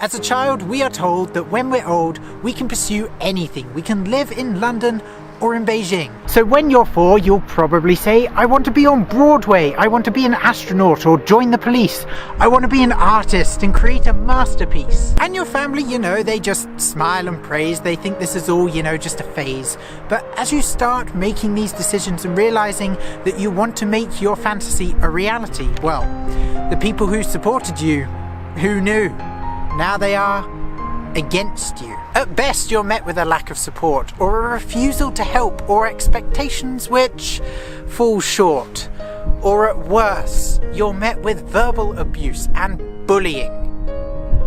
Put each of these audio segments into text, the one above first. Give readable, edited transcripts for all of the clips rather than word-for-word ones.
As a child, we are told that when we're old, we can pursue anything. We can live in London or in Beijing. So when you're 4, you'll probably say, I want to be on Broadway, I want to be an astronaut or join the police, I want to be an artist and create a masterpiece. And your family, they just smile and praise. They think this is all, just a phase. But as you start making these decisions and realizing that you want to make your fantasy a reality, well, the people who supported you, who knew? Now they are against you. At best, you're met with a lack of support or a refusal to help or expectations which fall short. Or at worst, you're met with verbal abuse and bullying.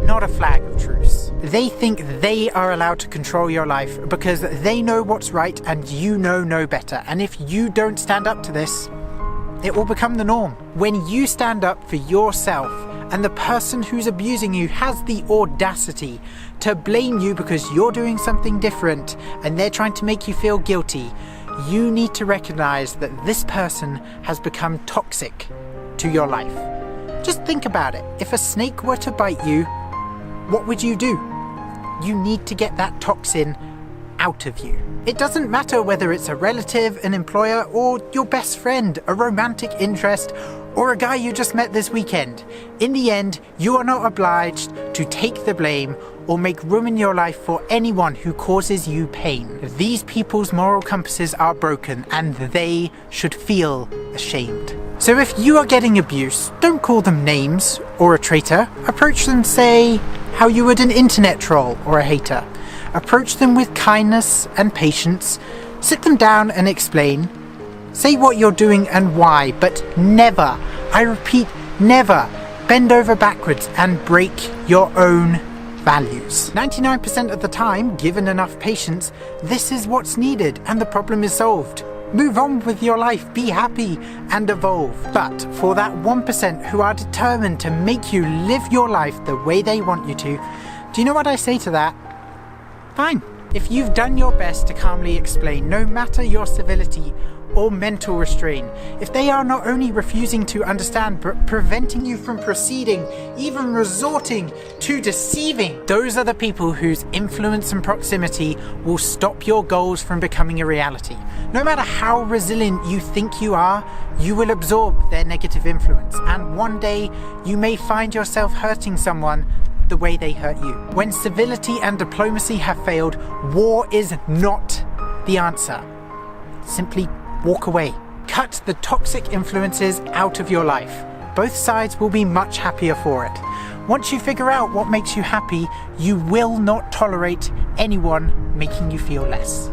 Not a flag of truce. They think they are allowed to control your life because they know what's right and you know no better. And if you don't stand up to this, it will become the norm. When you stand up for yourself and the person who's abusing you has the audacity to blame you because you're doing something different and they're trying to make you feel guilty, you need to recognize that this person has become toxic to your life. Just think about it. If a snake were to bite you, what would you do? You need to get that toxin out of you. It doesn't matter whether it's a relative, an employer, or your best friend, a romantic interest, or a guy you just met this weekend. In the end, you are not obliged to take the blame or make room in your life for anyone who causes you pain. These people's moral compasses are broken and they should feel ashamed. So if you are getting abuse, don't call them names or a traitor. Approach them, say, how you would an internet troll or a hater. Approach them with kindness and patience. Sit them down and explain. Say what you're doing and why, but never, I repeat, never bend over backwards and break your own values. 99% of the time, given enough patience, this is what's needed and the problem is solved. Move on with your life, be happy and evolve. But for that 1% who are determined to make you live your life the way they want you to, do you know what I say to that? Fine. If you've done your best to calmly explain, no matter your civility or mental restraint, if they are not only refusing to understand but preventing you from proceeding, even resorting to deceiving, those are the people whose influence and proximity will stop your goals from becoming a reality. No matter how resilient you think you are, you will absorb their negative influence, and one day you may find yourself hurting someone the way they hurt you. When civility and diplomacy have failed, war is not the answer. Simply walk away. Cut the toxic influences out of your life. Both sides will be much happier for it. Once you figure out what makes you happy, you will not tolerate anyone making you feel less.